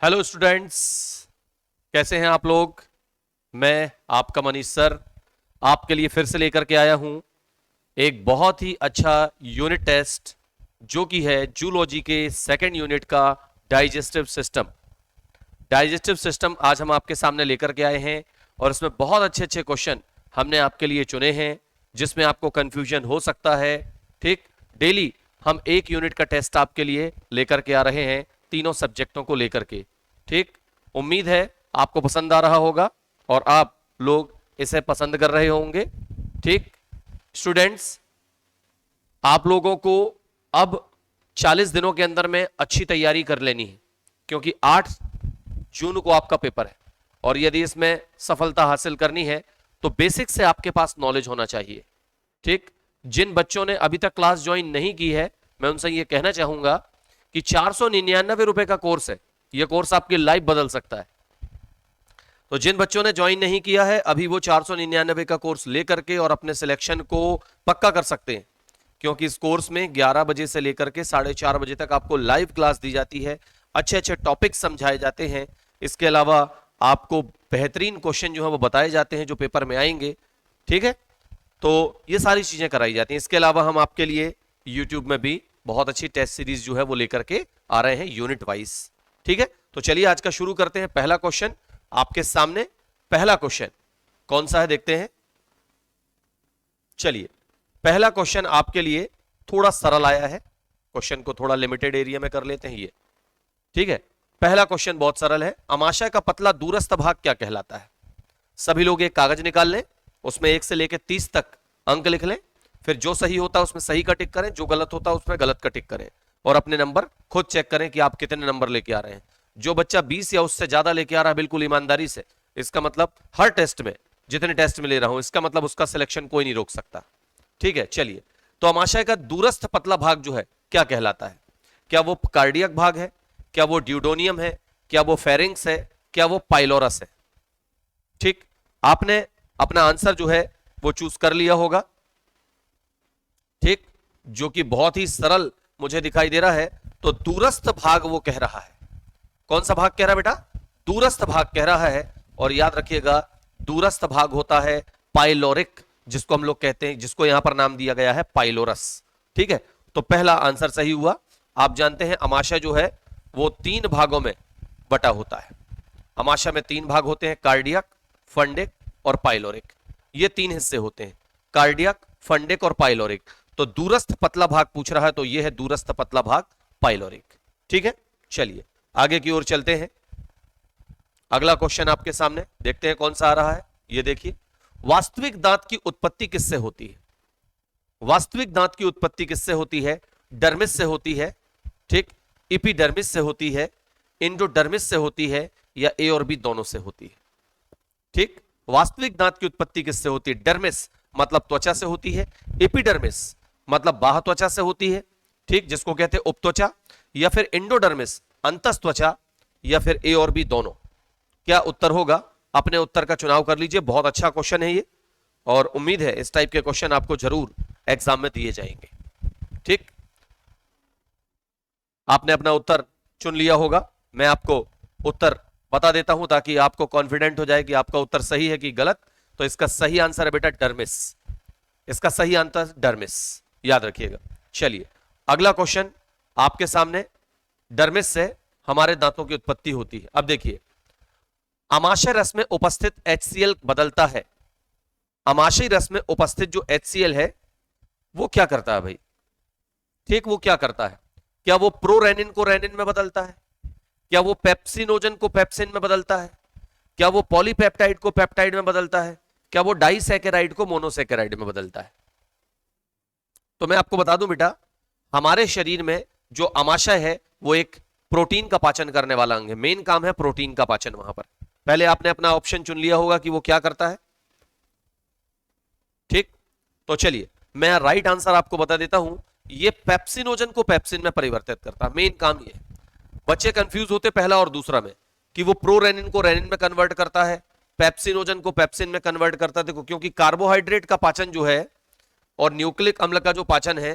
Hello students, कैसे हैं आप लोग। मैं आपका मनीष सर आपके लिए फिर से लेकर के आया हूं एक बहुत ही अच्छा यूनिट टेस्ट जो कि है जूलॉजी के सेकंड यूनिट का डाइजेस्टिव सिस्टम। डाइजेस्टिव सिस्टम आज हम आपके सामने लेकर के आए हैं और इसमें बहुत अच्छे अच्छे क्वेश्चन हमने आपके लिए चुने हैं जिसमें आपको कंफ्यूजन हो सकता है। ठीक, डेली हम एक यूनिट का टेस्ट आपके लिए लेकर के आ रहे हैं तीनों सब्जेक्टों को लेकर के। ठीक, उम्मीद है आपको पसंद आ रहा होगा और आप लोग इसे पसंद कर रहे होंगे। ठीक स्टूडेंट्स, आप लोगों को अब 40 दिनों के अंदर में अच्छी तैयारी कर लेनी है क्योंकि 8 जून को आपका पेपर है और यदि इसमें सफलता हासिल करनी है तो बेसिक से आपके पास नॉलेज होना चाहिए। ठीक, जिन बच्चों ने अभी तक क्लास ज्वाइन नहीं की है मैं उनसे यह कहना चाहूंगा कि 499 रुपए का कोर्स है, यह कोर्स आपकी लाइफ बदल सकता है। तो जिन बच्चों ने ज्वाइन नहीं किया है अभी वो 499 का कोर्स लेकर के और अपने सिलेक्शन को पक्का कर सकते हैं क्योंकि इस कोर्स में 11 बजे से लेकर के 4:30 बजे तक आपको लाइव क्लास दी जाती है, अच्छे अच्छे टॉपिक समझाए जाते हैं। इसके अलावा आपको बेहतरीन क्वेश्चन जो है वो बताए जाते हैं जो पेपर में आएंगे। ठीक है, तो ये सारी चीजें कराई जाती हैं। इसके अलावा हम आपके लिए यूट्यूब में भी बहुत अच्छी टेस्ट सीरीज जो है वो लेकर के आ रहे हैं यूनिट वाइज। ठीक है, तो चलिए आज का शुरू करते हैं। पहला क्वेश्चन आपके सामने, पहला क्वेश्चन कौन सा है देखते हैं। चलिए, पहला क्वेश्चन आपके लिए थोड़ा सरल आया है, क्वेश्चन को थोड़ा लिमिटेड एरिया में कर लेते हैं ये। ठीक है, पहला क्वेश्चन बहुत सरल है। अमाशय का पतला दूरस्थ भाग क्या कहलाता है। सभी लोग एक कागज निकाल लें, उसमें 1 से लेकर 30 तक अंक लिख लें, फिर जो सही होता है उसमें सही का टिक करें, जो गलत होता है उसमें गलत का टिक करें और अपने नंबर खुद चेक करें कि आप कितने नंबर लेके आ रहे हैं। जो बच्चा 20 या उससे ज्यादा लेके आ रहा है बिल्कुल ईमानदारी से, इसका मतलब हर टेस्ट में, जितने टेस्ट में ले रहा हूं, इसका मतलब उसका सिलेक्शन कोई नहीं रोक सकता। ठीक है, चलिए, तो अमाशय का दूरस्थ पतला भाग जो है क्या कहलाता है। क्या वो कार्डियक भाग है, क्या वो ड्यूडोनियम है, क्या वो फेरिंग्स है, क्या वो पाइलोरस है। ठीक, आपने अपना आंसर जो है वो चूज कर लिया होगा। ठीक, जो कि बहुत ही सरल मुझे दिखाई दे रहा है। तो दूरस्थ भाग वो कह रहा है, कौन सा भाग कह रहा है बेटा, दूरस्थ भाग कह रहा है। और याद रखिएगा दूरस्थ भाग होता है पाइलोरिक, जिसको हम लोग कहते हैं, जिसको यहां पर नाम दिया गया है पाइलोरस। ठीक है, तो पहला आंसर सही हुआ। आप जानते हैं अमाशय जो है वो 3 भागों में बटा होता है। अमाशय में 3 भाग होते हैं, कार्डियक, फंडिक और पाइलोरिक। ये 3 हिस्से होते हैं, कार्डियक, फंडिक और पाइलोरिक। तो दूरस्थ पतला भाग पूछ रहा है तो यह है दूरस्थ पतला भाग पाइलोरिक। ठीक है, चलिए आगे की ओर चलते हैं। अगला क्वेश्चन आपके सामने, देखते हैं कौन सा आ रहा है। ये देखिए, वास्तविक दांत की उत्पत्ति किससे होती है। वास्तविक दांत की उत्पत्ति किससे होती है। डर्मिस से होती है, ठीक, इपिडर्मिस से होती है, इंडोडर्मिस से होती है, या ए और बी दोनों से होती है। ठीक, वास्तविक दांत की उत्पत्ति किससे होती है। डर्मिस मतलब त्वचा से होती है, एपिडर्मिस मतलब बाह्य त्वचा से होती है, ठीक, जिसको कहते हैं उपत्वचा, या फिर इंडोडर्मिस अंतस त्वचा, या फिर ए और बी दोनों। क्या उत्तर होगा, अपने उत्तर का चुनाव कर लीजिए। बहुत अच्छा क्वेश्चन है ये और उम्मीद है इस टाइप के क्वेश्चन आपको जरूर एग्जाम में दिए जाएंगे। ठीक, आपने अपना उत्तर चुन लिया होगा। मैं आपको उत्तर बता देता हूं ताकि आपको कॉन्फिडेंट हो जाए कि आपका उत्तर सही है कि गलत। तो इसका सही आंसर है बेटा डर्मिस, इसका सही आंसर डर्मिस, याद रखिएगा। चलिए अगला क्वेश्चन आपके सामने, डर्मिस से हमारे दांतों की उत्पत्ति होती है। अब देखिए, अमाशय रस में उपस्थित HCl बदलता है। अमाशय रस में उपस्थित जो HCl है वो क्या करता है भाई। ठीक, वो क्या करता है। क्या वो प्रोरेनिन को रेनिन में बदलता है, क्या वो पेप्सिनोजन को पेप्सिन में बदलता है, क्या वो पॉलीपेप्टाइड को पेप्टाइड में बदलता है, क्या वो डाइसैकेराइड को मोनोसैकेराइड में बदलता है। तो मैं आपको बता दूं बेटा, हमारे शरीर में जो अमाशय है वो एक प्रोटीन का पाचन करने वाला अंग है। मेन काम है प्रोटीन का पाचन। वहां पर पहले आपने अपना ऑप्शन चुन लिया होगा कि वो क्या करता है। ठीक, तो चलिए मैं राइट आंसर आपको बता देता हूं, ये पेप्सिनोजन को पेप्सिन में परिवर्तित करता है। मेन काम ये, बच्चे कंफ्यूज होते पहला और दूसरा में कि वो प्रोरेनिन को रेनिन में कन्वर्ट करता है, पेप्सिनोजन को पेप्सिन में कन्वर्ट करता है। देखो, क्योंकि कार्बोहाइड्रेट का पाचन जो है और न्यूक्लिक अम्ल का जो पाचन है,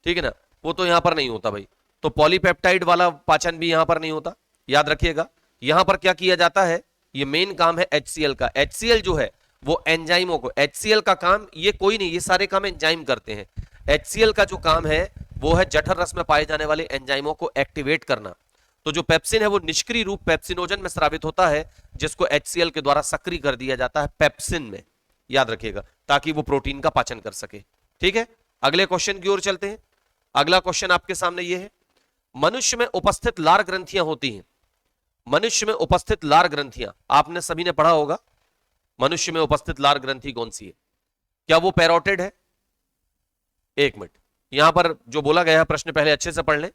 ठीक है ना, वो तो यहां पर नहीं होता भाई। तो पॉलीपेप्टाइड वाला पाचन भी यहां पर नहीं होता, याद रखिएगा। यहां पर क्या किया जाता है, ये मेन काम है HCl का। HCl जो है वो एंजाइमों को, HCl का काम ये कोई नहीं, ये सारे काम एंजाइम करते हैं। HCl का जो काम है वो है जठर रस में पाए जाने वाले एंजाइमों को एक्टिवेट करना। तो जो पेप्सिन है वो निष्क्रिय रूप पेप्सिनोजन में स्रावित होता है, जिसको HCl के द्वारा सक्रिय कर दिया जाता है पेप्सिन में, याद रखिएगा, ताकि वो प्रोटीन का पाचन कर सके। ठीक है, अगले क्वेश्चन की ओर चलते हैं। अगला क्वेश्चन आपके सामने ये है, मनुष्य में उपस्थित लार ग्रंथियां होती हैं। मनुष्य में उपस्थित लार ग्रंथियां आपने सभी ने पढ़ा होगा। मनुष्य में उपस्थित लार ग्रंथि कौन सी है? क्या वो पैरोटिड है? एक मिनट, यहां पर जो बोला गया है प्रश्न पहले अच्छे से पढ़ लें।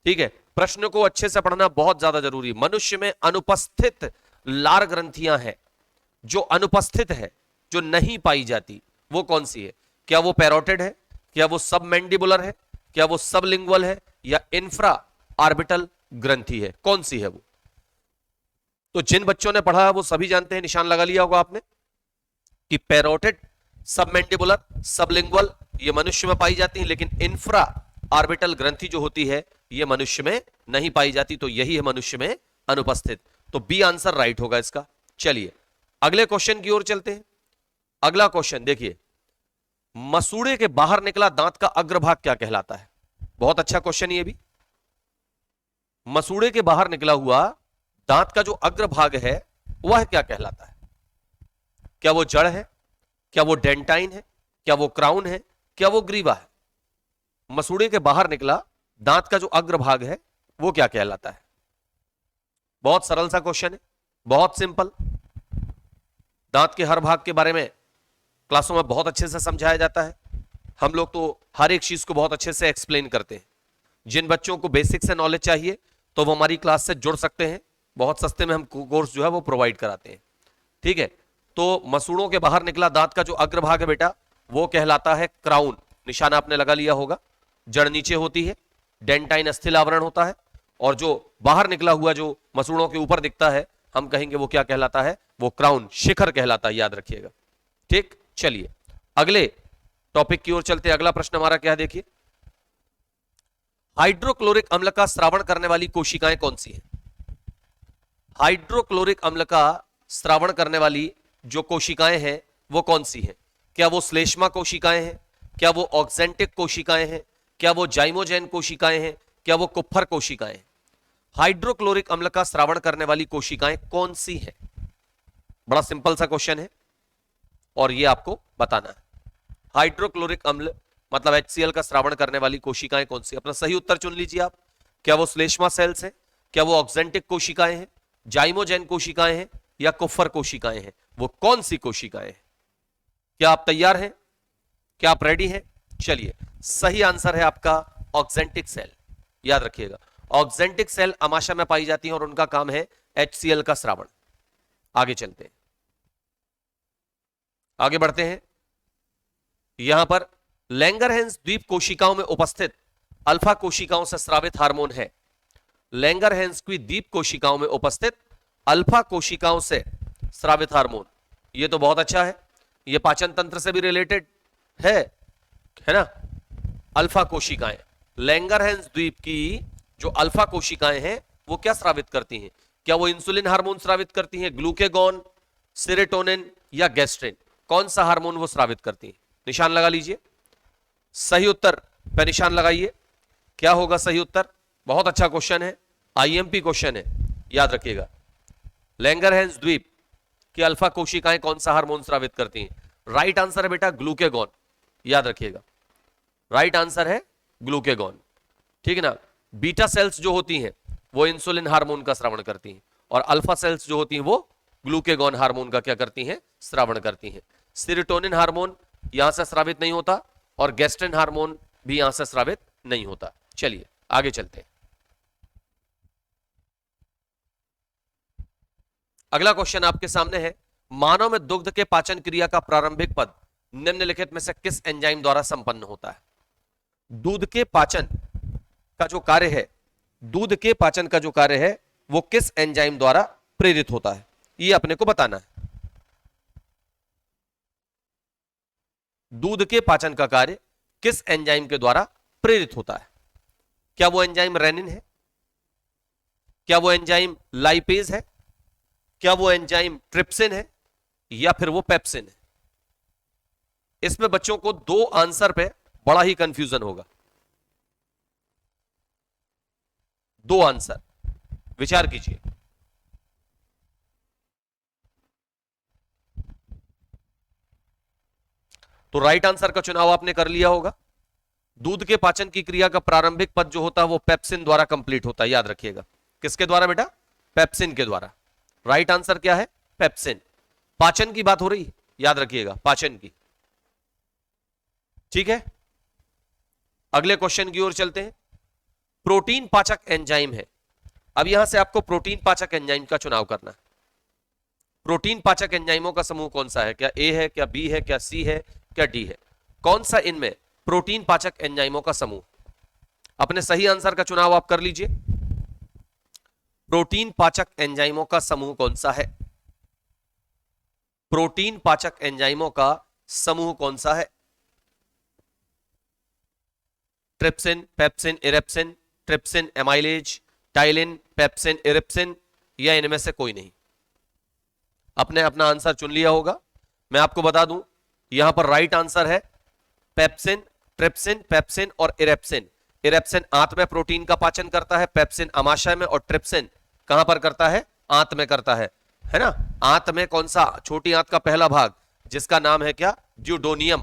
ठीक है, प्रश्न को अच्छे से पढ़ना बहुत ज्यादा जरूरी है। मनुष्य में अनुपस्थित लार ग्रंथियां हैं, जो अनुपस्थित है, जो नहीं पाई जाती, वो कौन सी है? क्या वो पैरोटिड है? क्या वो सबमैंडिबुलर है? क्या वो सबलिंगुअल है? या इंफ्रा ऑर्बिटल ग्रंथि है? कौन सी है वो? तो जिन बच्चों ने पढ़ा वो सभी जानते हैं, निशान लगा लिया होगा आपने, कि पैरोटिड, सबमैंडिबुलर, सबलिंगुअल ये मनुष्य में पाई जाती है, लेकिन इंफ्रा ऑर्बिटल ग्रंथि जो होती है ये मनुष्य में नहीं पाई जाती। तो यही है मनुष्य में अनुपस्थित। तो बी आंसर राइट होगा इसका। चलिए अगले क्वेश्चन की ओर चलते हैं। अगला क्वेश्चन देखिए, मसूड़े के बाहर निकला दांत का अग्रभाग क्या कहलाता है? बहुत अच्छा क्वेश्चन ये भी। मसूड़े के बाहर निकला हुआ दांत का जो अग्रभाग है वह क्या कहलाता है? क्या वो जड़ है? क्या वो डेंटाइन है? क्या वो क्राउन है? क्या वो ग्रीवा है? मसूड़े के बाहर निकला दांत का जो अग्रभाग है वो क्या कहलाता है? बहुत सरल सा क्वेश्चन है, बहुत सिंपल। दांत के हर भाग के बारे में क्लासों में बहुत अच्छे से समझाया जाता है। हम लोग तो हर एक चीज को बहुत अच्छे से एक्सप्लेन करते हैं। जिन बच्चों को बेसिक से नॉलेज चाहिए तो वो हमारी क्लास से जुड़ सकते हैं, बहुत सस्ते में हम कोर्स जो है वो प्रोवाइड कराते हैं। ठीक है, तो मसूड़ों के बाहर निकला दांत का जो अग्रभाग है बेटा वो कहलाता है क्राउन। निशान आपने लगा लिया होगा। जड़ नीचे होती है, डेंटाइन अस्थिल आवरण होता है, और जो बाहर निकला हुआ जो मसूड़ों के ऊपर दिखता है हम कहेंगे वो क्या कहलाता है? वो क्राउन, शिखर कहलाता है, याद रखिएगा। ठीक, चलिए अगले टॉपिक की ओर चलते हैं। अगला प्रश्न हमारा क्या है देखिए, हाइड्रोक्लोरिक अम्ल का स्रावण करने वाली कोशिकाएं कौन सी हैं? हाइड्रोक्लोरिक अम्ल का स्रावण करने वाली जो कोशिकाएं हैं वो कौन सी हैं? क्या वो श्लेष्मा कोशिकाएं हैं? क्या वो ऑक्जेंटिक कोशिकाएं हैं? क्या वो जाइमोजेन कोशिकाएं हैं? क्या वो कुप्फर कोशिकाएं हैं? हाइड्रोक्लोरिक अम्ल का स्रावण करने वाली कोशिकाएं कौन सी हैं? बड़ा सिंपल सा क्वेश्चन है और ये आपको बताना है। हाइड्रोक्लोरिक अम्ल मतलब HCl का स्रावण करने वाली कोशिकाएं कौन सी? अपना सही उत्तर चुन लीजिए आप। क्या वो श्लेष्मा सेल्स हैं? क्या वो ऑक्जेंटिक कोशिकाएं हैं? जाइमोजेन कोशिकाएं हैं? या कुफ्फर कोशिकाएं हैं? वो कौन सी कोशिकाएं हैं? क्या आप तैयार हैं? क्या आप रेडी हैं? चलिए, सही आंसर है आपका ऑक्जेंटिक सेल। याद रखिएगा, ऑक्जेंटिक सेल आमाशय में पाई जाती हैं और उनका काम है HCl का स्रावण। आगे चलते हैं, आगे बढ़ते हैं। यहां पर लैंगरहैंस द्वीप कोशिकाओं में उपस्थित अल्फा कोशिकाओं से स्रावित हार्मोन है। लैंगरहैंस की द्वीप कोशिकाओं में उपस्थित अल्फा कोशिकाओं से स्रावित हार्मोन, ये तो बहुत अच्छा है, ये पाचन तंत्र से भी रिलेटेड है ना। अल्फा कोशिकाएं, लैंगरहैंस द्वीप की जो अल्फा कोशिकाएं हैं वो क्या स्रावित करती हैं? क्या वो इंसुलिन हार्मोन स्रावित करती हैं, ग्लूकेगॉन, सेरोटोनिन या गैस्ट्रिन? कौन सा हार्मोन वो स्रावित करती हैं? निशान लगा लीजिए। सही उत्तर पे निशान लगाइए। क्या होगा सही उत्तर? बहुत अच्छा क्वेश्चन है, IMP क्वेश्चन है, याद रखिएगा। लैंगरहैंस द्वीप की अल्फा कोशिकाएं कौन सा हार्मोन स्रावित करती हैं? राइट आंसर है बेटा ग्लूकेगॉन, याद रखिएगा। राइट आंसर है ग्लूकेगॉन। ठीक है ना। बीटा सेल्स जो होती हैं वो इंसुलिन हार्मोन का स्रावण करती हैं, और अल्फा सेल्स जो होती हैं वो ग्लूकेगॉन हार्मोन का क्या करती हैं? स्रावण करती हैं। सेरोटोनिन हार्मोन यहां से स्रावित नहीं होता और गैस्ट्रिन हार्मोन भी यहां से स्रावित नहीं होता। चलिए आगे चलते हैं। अगला क्वेश्चन आपके सामने है, मानव में दुग्ध के पाचन क्रिया का प्रारंभिक पद निम्नलिखित में से किस एंजाइम द्वारा संपन्न होता है? दूध के पाचन का जो कार्य है, दूध के पाचन का जो कार्य है वो किस एंजाइम द्वारा प्रेरित होता है, ये अपने को बताना है। दूध के पाचन का कार्य किस एंजाइम के द्वारा प्रेरित होता है? क्या वो एंजाइम रेनिन है? क्या वो एंजाइम लाइपेज है? क्या वो एंजाइम ट्रिप्सिन है या फिर वो पेप्सिन है? इसमें बच्चों को दो आंसर पे बड़ा ही कंफ्यूजन होगा। दो आंसर, विचार कीजिए। तो राइट आंसर का चुनाव आपने कर लिया होगा। दूध के पाचन की क्रिया का प्रारंभिक पद जो होता है वो पेप्सिन द्वारा कंप्लीट होता है, याद रखिएगा। किसके द्वारा बेटा? पेप्सिन के द्वारा। राइट आंसर क्या है? पेप्सिन। पाचन की बात हो रही, याद रखिएगा, पाचन की। ठीक है, अगले क्वेश्चन की ओर चलते हैं। प्रोटीन पाचक एंजाइम है। अब यहां से आपको प्रोटीन पाचक एंजाइम का चुनाव करना है। प्रोटीन पाचक एंजाइमों का समूह कौन सा है? क्या ए है, क्या बी है, क्या सी है, क्या डी है? कौन सा इनमें प्रोटीन पाचक एंजाइमों का समूह? अपने सही आंसर का चुनाव आप कर लीजिए। प्रोटीन पाचक एंजाइमों का समूह कौन सा है? प्रोटीन पाचक एंजाइमों का समूह कौन सा है? Trypsin, pepsin, erepsin, trypsin, amylase, ptyalin, pepsin, erepsin, या इनमें से कोई नहीं? अपने अपना आंसर चुन लिया होगा। मैं आपको बता दूं, यहां पर राइट आंसर है पेप्सिन, ट्रिप्सिन, पेप्सिन और इरेप्सिन। इरेप्सिन आंत में प्रोटीन का पाचन करता है, पेप्सिन अमाशय में, और ट्रिप्सिन कहां पर करता है? आंत में करता है ना? आंत में कौन सा? छोटी आंत का पहला भाग जिसका नाम है क्या? ड्यूडोनियम।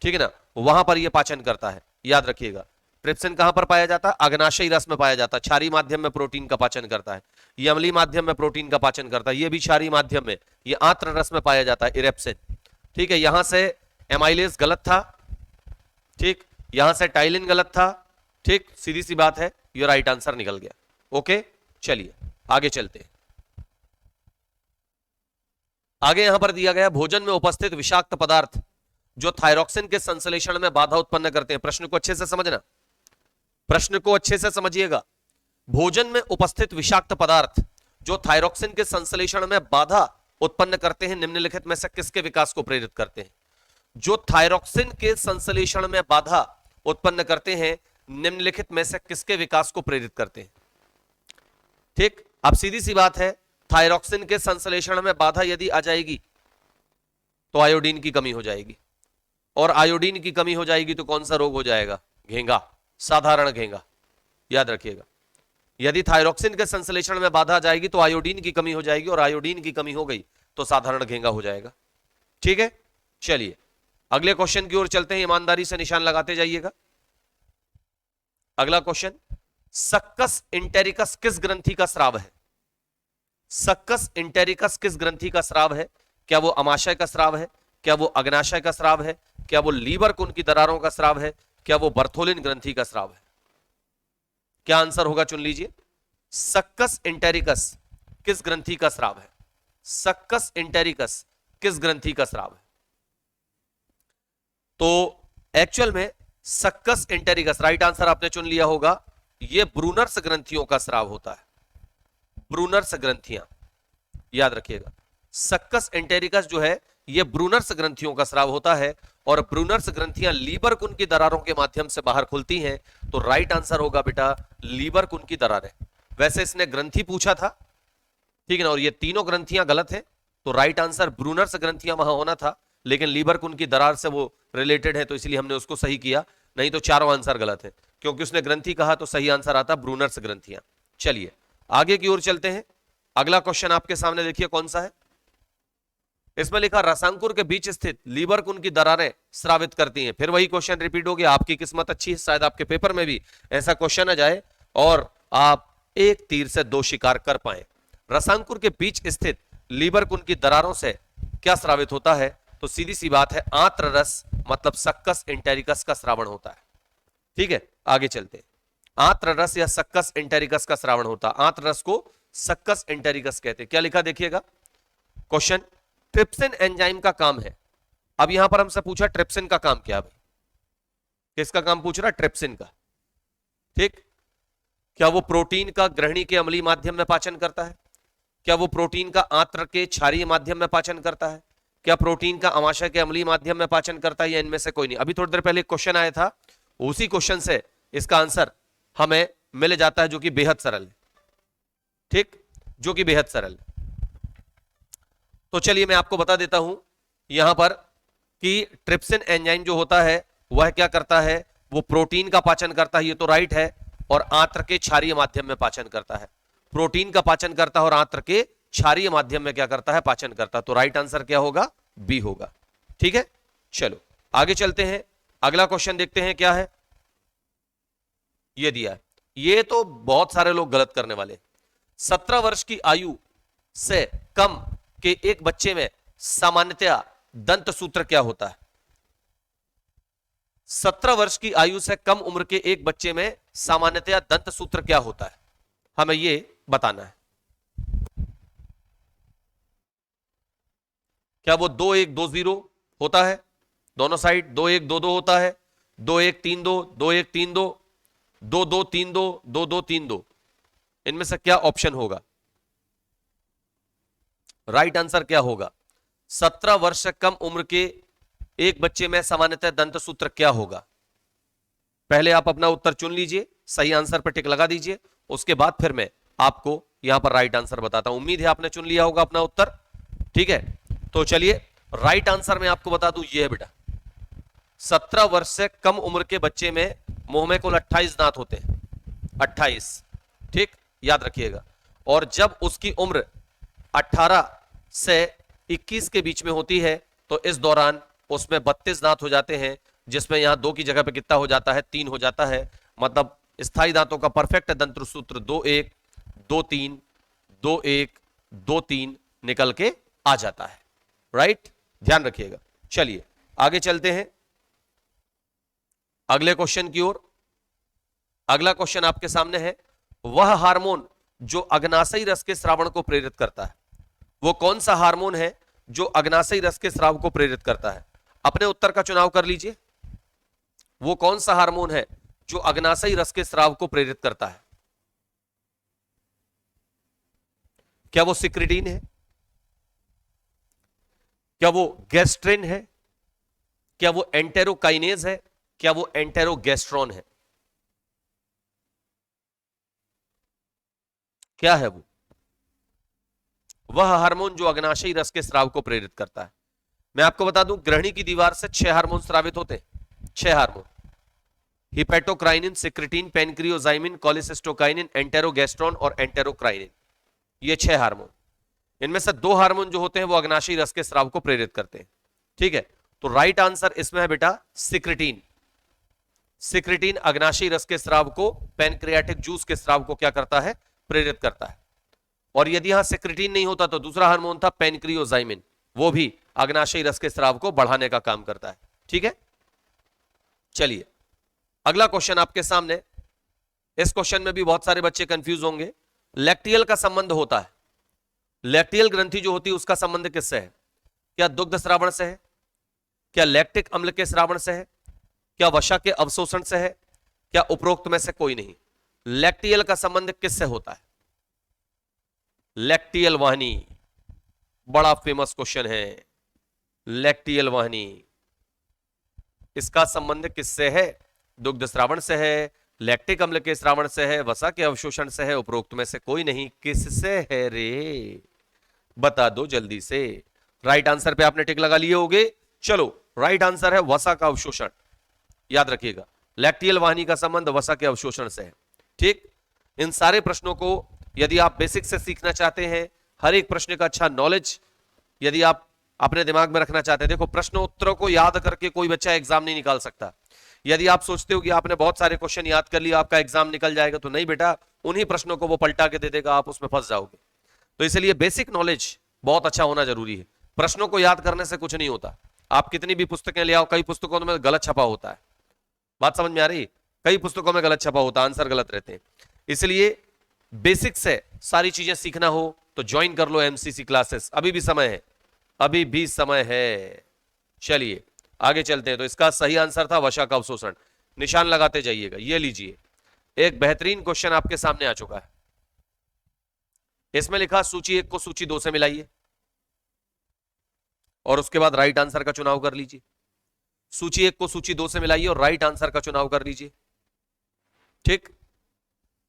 ठीक है ना, वहां पर यह पाचन करता है, याद रखिएगा। ट्रिप्सिन कहां पर पाया जाता है? अग्नाशयी रस में पाया जाता है। क्षारीय माध्यम में प्रोटीन का पाचन करता है। ये अम्लीय माध्यम में प्रोटीन का पाचन करता है, ये भी क्षारीय माध्यम में। ये आंत्र रस में पाया जाता है, इरेप्सिन। ठीक है, यहां से एमाइलेज गलत था, ठीक, यहां से टाइलिन गलत था, ठीक, सीधी सी बात है, ये राइट आंसर निकल गया। ओके, चलिए आगे चलते हैं। आगे यहां पर दिया गया भोजन में उपस्थित विषाक्त पदार्थ जो थायरॉक्सिन के संश्लेषण में बाधा उत्पन्न करते हैं। प्रश्न को अच्छे से समझना, प्रश्न को अच्छे से समझिएगा। भोजन में उपस्थित विषाक्त पदार्थ जो थायरॉक्सिन के संश्लेषण में बाधा उत्पन्न करते हैं, निम्नलिखित में से किसके विकास को प्रेरित करते हैं? जो थायरॉक्सिन के संश्लेषण में बाधा उत्पन्न करते हैं, निम्नलिखित में से किसके विकास को प्रेरित करते हैं? ठीक, अब सीधी सी बात है, थायरॉक्सिन के संश्लेषण में बाधा यदि आ जाएगी तो आयोडीन की कमी हो जाएगी, और आयोडीन की कमी हो जाएगी तो कौन सा रोग हो जाएगा? घेंगा, साधारण घेंगा, याद रखिएगा। यदि थायरॉक्सिन के संश्लेषण में बाधा आ जाएगी तो आयोडीन की कमी हो जाएगी, और आयोडीन की कमी हो गई तो साधारण घेंगा हो जाएगा। ठीक है, चलिए अगले क्वेश्चन की ओर चलते हैं। ईमानदारी से निशान लगाते जाइएगा। अगला क्वेश्चन, सक्कस इंटेरिकस किस ग्रंथि का स्राव है? सक्कस इंटेरिकस किस ग्रंथि का स्राव है? क्या वो अमाशय का स्राव है? क्या वो अग्नाशय का स्राव है? क्या वो लीवर कुन की दरारों का स्राव है? क्या वो बर्थोलिन ग्रंथि का स्राव है? क्या आंसर होगा? चुन लीजिए। सक्कस इंटेरिकस किस ग्रंथि का स्राव है? सक्कस इंटेरिकस किस ग्रंथि का स्राव है? तो एक्चुअल में सक्कस इंटेरिकस, राइट आंसर आपने चुन लिया होगा, यह ब्रूनर्स ग्रंथियों का स्राव होता है। ब्रूनर्स ग्रंथियां, याद रखिएगा। सक्कस इंटेरिकस जो है यह ब्रूनर्स ग्रंथियों का स्राव होता है, और ब्रूनर्स ग्रंथियां लीवर कुन की दरारों के माध्यम से बाहर खुलती हैं। तो राइट आंसर होगा बेटा लीवर कुन की दरारें। वैसे इसने ग्रंथि पूछा था, ठीक है ना, और ये तीनों ग्रंथियां गलत है, तो राइट आंसर ब्रूनर्स ग्रंथियां वहां होना था, लेकिन लीवर कुन की दरार से वो रिलेटेड है, तो इसलिए हमने उसको सही किया, नहीं तो चारों आंसर गलत है। क्योंकि उसने ग्रंथि कहा तो सही आंसर आता ब्रूनर्स ग्रंथियां। चलिए आगे की ओर चलते हैं। अगला क्वेश्चन आपके सामने देखिए कौन सा है। इसमें लिखा रसांकुर के बीच स्थित लीवर कुन की दरारें स्रावित करती हैं। फिर वही क्वेश्चन रिपीट हो गया। आपकी किस्मत अच्छी है, शायद आपके पेपर में भी ऐसा क्वेश्चन आ जाए और आप एक तीर से दो शिकार कर पाए। रसांकुर के बीच स्थित लीवर कुन की दरारों से क्या स्रावित होता है? तो सीधी सी बात है, आंत्र रस मतलब सक्कस इंटेरिकस का श्रावण होता है। ठीक है, आगे चलते हैं। आंत्र रस या सक्कस इंटेरिकस का श्रावण होता है। आंत्र रस को सक्कस इंटेरिकस कहते हैं। क्या लिखा देखिएगा क्वेश्चन, ट्रिप्सिन एंजाइम का काम है। अब यहां पर हमसे पूछा ट्रिप्सिन का काम क्या है भाई? किसका काम पूछ रहा है? ट्रिप्सिन का। ठीक, क्या वो प्रोटीन का ग्रहणी के अम्लीय माध्यम में पाचन करता है? क्या वो प्रोटीन का आंत्र के क्षारीय माध्यम में पाचन करता है? क्या प्रोटीन का अमाशय के अम्लीय माध्यम में पाचन करता है, या इनमें से कोई नहीं? अभी थोड़ी देर पहले एक क्वेश्चन आया था, उसी क्वेश्चन से इसका आंसर हमें मिल जाता है, जो कि बेहद सरल है। ठीक, जो कि बेहद सरल है। तो चलिए मैं आपको बता देता हूं यहां पर कि ट्रिप्सिन एंजाइम जो होता है वह क्या करता है, वो प्रोटीन का पाचन करता है, ये तो राइट है, और आंत्र के क्षारीय माध्यम में पाचन करता है। प्रोटीन का पाचन करता है और आंत्र के क्षारीय माध्यम में क्या करता है, पाचन करता है। तो राइट आंसर क्या होगा, बी होगा। ठीक है, चलो आगे चलते हैं, अगला क्वेश्चन देखते हैं क्या है। ये दिया है, ये तो बहुत सारे लोग गलत करने वाले। 17 वर्ष की आयु से कम के एक बच्चे में सामान्यतया दंत सूत्र क्या होता है। 17 वर्ष की आयु से कम उम्र के एक बच्चे में सामान्यतया दंत सूत्र क्या होता है, हमें ये बताना है। क्या वो 2-1-2-0 होता है, दोनों साइड 2-1-2-2 होता है, 2-1-3-2, 2-1-3-2, 2-2-3-2, 2-2-3-2, इनमें से क्या ऑप्शन होगा, राइट आंसर क्या होगा। 17 वर्ष से कम उम्र के एक बच्चे में सामान्यतः दंत सूत्र क्या होगा। पहले आप अपना उत्तर चुन लीजिए, सही आंसर पर टिक लगा दीजिए, उसके बाद फिर मैं आपको यहां पर राइट आंसर बताता हूं। उम्मीद है आपने चुन लिया होगा अपना उत्तर। ठीक है, तो चलिए राइट आंसर मैं आपको बता दूं, ये है बेटा, 17 वर्ष से कम उम्र के बच्चे में मुंह में कुल 28 दांत होते हैं, 28, ठीक, याद रखिएगा। और जब उसकी उम्र 18 से 21 के बीच में होती है तो इस दौरान उसमें 32 दांत हो जाते हैं, जिसमें यहां 2 की जगह पे कितना हो जाता है, 3 हो जाता है। मतलब स्थायी दांतों का परफेक्ट दंत सूत्र 2-1, 2-3, 2-1, 2-3 निकल के आ जाता है। राइट, ध्यान रखिएगा। चलिए आगे चलते हैं अगले क्वेश्चन की ओर। अगला क्वेश्चन आपके सामने है, वह हार्मोन जो अग्नाशयी रस के स्रावण को प्रेरित करता है, वो कौन सा हार्मोन है जो अग्नाशयी रस के स्राव को प्रेरित करता है। अपने उत्तर का चुनाव कर लीजिए, वो कौन सा हार्मोन है जो अग्नाशयी रस के स्राव को प्रेरित करता है। क्या वो सिक्रिटीन है, क्या वो गैस्ट्रिन है, क्या वो एंटेरोकाइनेज है, क्या वो एंटेरोगेस्ट्रॉन है, क्या है वो। वह हार्मोन जो अग्नाशयी रस के स्राव को प्रेरित करता है। मैं आपको बता दूं, ग्रहणी की दीवार से 6 हार्मोन स्रावित होते हैं, 6 हार्मोन, हिपेटोक्राइनिन, सिक्रिटीन, पेनक्रियोजाइमिन, कोलिसिस्टोकाइनिन, एंटेरोगेस्ट्रॉन और एंटेरोक्राइनिन, ये 6 हार्मोन। इनमें से 2 हार्मोन जो होते हैं वो अग्नाशयी रस के स्राव को प्रेरित करते हैं। ठीक है, तो राइट आंसर इसमें है बेटा सिक्रिटीन। सिक्रिटीन अग्नाशयी रस के स्राव को, पैनक्रियाटिक जूस के स्राव को क्या करता है, प्रेरित करता है। और यदि यहां सिक्रिटीन नहीं होता तो दूसरा हार्मोन था पेनक्रियोजाइमिन, वो भी अग्नाशयी रस के स्राव को बढ़ाने का काम करता है। ठीक है, चलिए अगला क्वेश्चन आपके सामने। इस क्वेश्चन में भी बहुत सारे बच्चे कंफ्यूज होंगे। लैक्टियल का संबंध होता है, लैक्टियल ग्रंथि जो होती है उसका संबंध किससे है। क्या दुग्ध श्रावण से है, क्या लैक्टिक अम्ल के श्रावण से है, क्या वसा के अवशोषण से है, क्या उपरोक्त में से कोई नहीं। लैक्टियल का संबंध किससे होता है, लैक्टियल वाहिनी, बड़ा फेमस क्वेश्चन है। लैक्टियल वाहिनी, इसका संबंध किससे है, दुग्ध श्रावण से है, लैक्टिक अम्ल के श्रावण से है, वसा के अवशोषण से है, उपरोक्त में से कोई नहीं। किससे है रे, बता दो जल्दी से। राइट आंसर पे आपने टिक लगा लिए होगे। चलो राइट आंसर है वसा का अवशोषण, याद रखिएगा। लैक्टियल वाहिनी का संबंध वसा के अवशोषण से है। ठीक, इन सारे प्रश्नों को यदि आप बेसिक से सीखना चाहते हैं, हर एक प्रश्न का अच्छा नॉलेज यदि आप अपने दिमाग में रखना चाहते हैं, देखो प्रश्न उत्तरों को याद करके कोई बच्चा एग्जाम नहीं निकाल सकता। यदि आप सोचते हो कि आपने बहुत सारे क्वेश्चन याद कर लिया आपका एग्जाम निकल जाएगा, तो नहीं बेटा, उन्हीं प्रश्नों को वो पलटा के दे देगा, आप उसमें फंस जाओगे। तो इसलिए बेसिक नॉलेज बहुत अच्छा होना जरूरी है। प्रश्नों को याद करने से कुछ नहीं होता। आप कितनी भी पुस्तकें ले आओ, कई पुस्तकों में गलत छपा होता है, बात समझ में आ रही, कई पुस्तकों में गलत छपा होता है, आंसर गलत रहते हैं। इसलिए बेसिक से सारी चीजें सीखना हो तो ज्वाइन कर लो एमसीसी क्लासेस, अभी भी समय है, अभी भी समय है। चलिए आगे चलते हैं। तो इसका सही आंसर था वसा का अवशोषण, निशान लगाते जाइएगा। ये लीजिए, एक बेहतरीन क्वेश्चन आपके सामने आ चुका है। इसमें लिखा सूची 1 को सूची 2 से मिलाइए और उसके बाद राइट आंसर का चुनाव कर लीजिए। सूची 1 को सूची 2 से मिलाइए और राइट आंसर का चुनाव कर लीजिए। ठीक,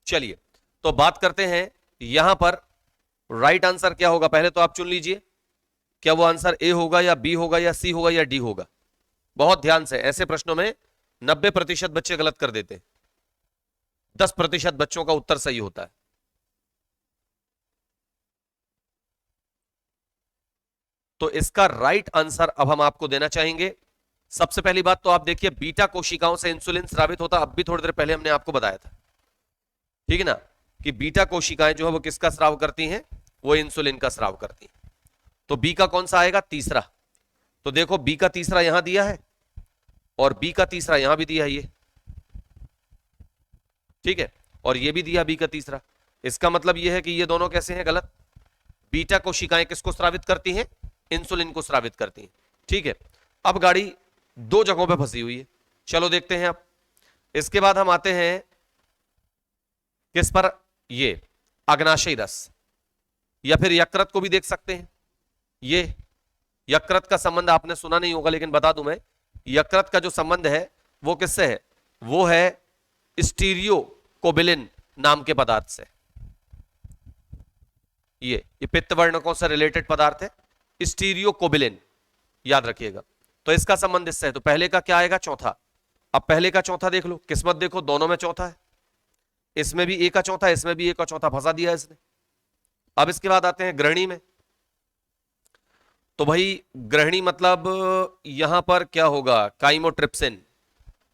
चलिए तो बात करते हैं यहां पर राइट आंसर क्या होगा। पहले तो आप चुन लीजिए क्या वो आंसर ए होगा या बी होगा या सी होगा या डी होगा? बहुत ध्यान से, ऐसे प्रश्नों में 90% बच्चे गलत कर देते हैं, 10% बच्चों का उत्तर सही होता है। तो इसका राइट आंसर अब हम आपको देना चाहेंगे। सबसे पहली बात तो आप देखिए, बीटा कोशिकाओं से इंसुलिन स्रावित होता, अब भी थोड़ी देर पहले हमने आपको बताया था, ठीक है ना, कि बीटा कोशिकाएं जो है वो किसका स्राव करती हैं? वो इंसुलिन का स्राव करती हैं। तो बी का कौन सा आएगा? तीसरा। तो देखो बी का तीसरा यहां दिया है और बी का तीसरा यहां भी दिया है, ये ठीक है, और ये भी दिया बी का तीसरा। इसका मतलब ये है कि ये दोनों कैसे हैं? गलत। बीटा कोशिकाएं किसको स्रावित करती हैं? इंसुलिन को स्रावित करती हैं, ठीक है। अब गाड़ी दो जगहों पे फंसी हुई है, चलो देखते हैं अब। इसके बाद हम आते हैं किस पर? ये अग्नाशयी रस या फिर यकृत को भी देख सकते हैं। ये यकृत का संबंध आपने सुना नहीं होगा, लेकिन बता दूं मैं, यकृत का जो संबंध है वो किससे है? वो है स्टीरियोकोबिलिन नाम के पदार्थ से। ये पित्त वर्णकों से रिलेटेड पदार्थ है, स्टीरियोकोबिलिन, याद रखिएगा। तो इसका संबंध इससे है। तो पहले का क्या आएगा? चौथा। अब पहले का चौथा देख लो, किस्मत देखो, दोनों में चौथा है, इसमें भी ए का चौथा, इसमें भी ए का चौथा, फंसा दिया इसने। अब इसके बाद आते हैं ग्रहणी में। तो भाई ग्रहणी मतलब यहां पर क्या होगा? काइमोट्रिप्सिन।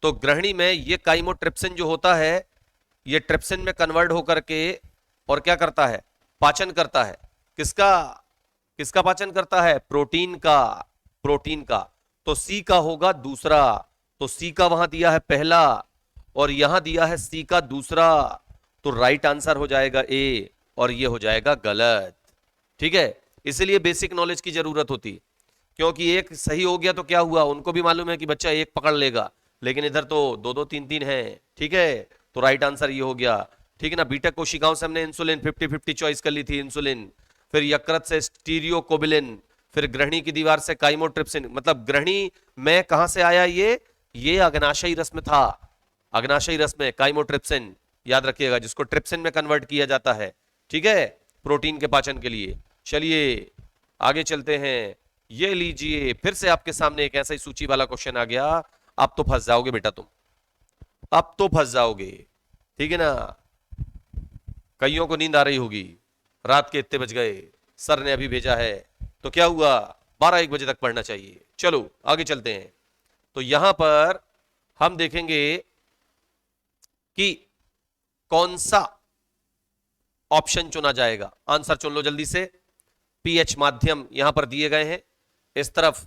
तो ग्रहणी में ये काइमोट्रिप्सिन जो होता है, ये ट्रिप्सिन में कन्वर्ट होकर के और क्या करता है? पाचन करता है। किसका? किसका पाचन करता है? प्रोटीन का। प्रोटीन का। तो सी का होगा दूसरा। तो सी का वहां दिया है पहला और यहां दिया है सी का दूसरा। तो राइट आंसर हो जाएगा ए और ये हो जाएगा गलत, ठीक है। इसलिए बेसिक नॉलेज की जरूरत होती है, क्योंकि एक सही हो गया तो क्या हुआ? उनको भी मालूम है कि बच्चा एक पकड़ लेगा, लेकिन इधर तो दो दो तीन तीन है, ठीक है। तो राइट आंसर ये हो गया, ठीक है ना। बीटा कोशिकाओं से हमने इंसुलिन 50-50 चॉइस कर ली थी, इंसुलिन, फिर यकृत से स्टीरियोकोबिलिन, फिर ग्रहणी की दीवार से काइमोट्रिप्सिन। मतलब ग्रहणी में कहां से आया? ये अग्नाशयी रस में था, अग्नाशयी रस में काइमोट्रिप्सिन, याद रखिएगा, जिसको ट्रिप्सिन में कन्वर्ट किया जाता है, ठीक है, प्रोटीन के पाचन के लिए। चलिए आगे चलते हैं। ये लीजिए, फिर से आपके सामने एक ऐसा ही सूची वाला क्वेश्चन आ गया। अब तो फंस जाओगे बेटा तुम, अब तो फंस जाओगे, ठीक है ना। कईयों को नींद आ रही होगी, रात के इतने बज गए, सर ने अभी भेजा है, तो क्या हुआ? 12-1 बजे तक पढ़ना चाहिए। चलो आगे चलते हैं। तो यहां पर हम देखेंगे कि कौन सा ऑप्शन चुना जाएगा। आंसर चुन लो जल्दी से। पीएच माध्यम यहां पर दिए गए हैं, इस तरफ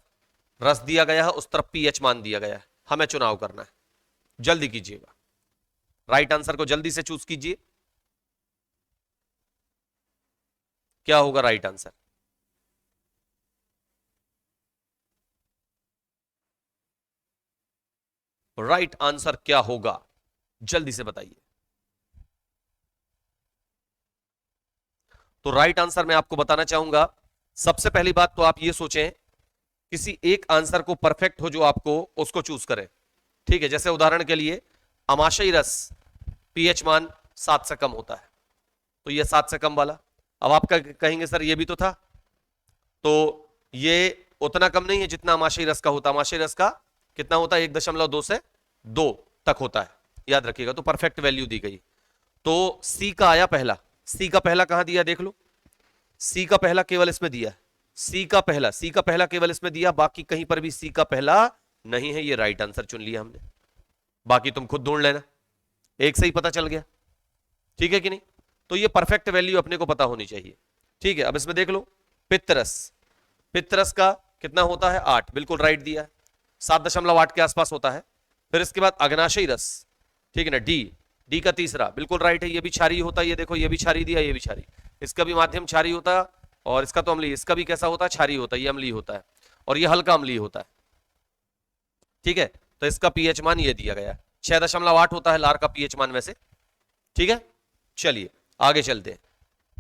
रस दिया गया है, उस तरफ पीएच मान दिया गया है। हमें चुनाव करना है, जल्दी कीजिएगा, राइट आंसर को जल्दी से चूज कीजिए। क्या होगा राइट आंसर? राइट आंसर क्या होगा? जल्दी से बताइए। तो राइट आंसर मैं आपको बताना चाहूंगा। सबसे पहली बात तो आप ये सोचें, किसी एक आंसर को परफेक्ट हो जो आपको, उसको चूज करें, ठीक है। जैसे उदाहरण के लिए अमाशयी रस, पीएच मान 7 से कम होता है, तो ये 7 से कम वाला। अब आप कहेंगे सर ये भी तो था, तो ये उतना कम नहीं है जितना अमाशयी रस का होता। अमाशयी रस का कितना होता है? 1.2 से 2 तक होता है, याद रखिएगा। तो परफेक्ट वैल्यू दी गई। तो सी का आया पहला। सी का पहला कहां दिया देख लो, सी का पहला केवल इसमें दिया है, सी का पहला केवल इसमें दिया, बाकी कहीं पर भी सी का पहला नहीं है। ये राइट आंसर चुन लिया हमने, बाकी तुम खुद ढूंढ लेना, एक से ही पता चल गया, ठीक है कि नहीं। तो ये परफेक्ट वैल्यू अपने को पता होनी चाहिए, ठीक है। अब इसमें देख लो, पित्तरस, पित्तरस का कितना होता है? 8, बिल्कुल राइट दिया है, 7.8 के आसपास होता है। फिर इसके बाद अग्नाशयी रस, ठीक है ना, डी का तीसरा, बिल्कुल राइट है, ये भी क्षारीय होता है। ये देखो, ये भी क्षारीय दिया, ये भी क्षारीय, इसका भी माध्यम क्षारीय होता है, और इसका तो अम्लीय। इसका भी कैसा होता है? क्षारीय होता है, ये अम्लीय होता है, और ये हल्का अम्लीय होता है, ठीक है। तो इसका पीएच मान ये दिया गया है, 6.8 होता है लार का पीएच मान वैसे, ठीक है। चलिए आगे चलते हैं।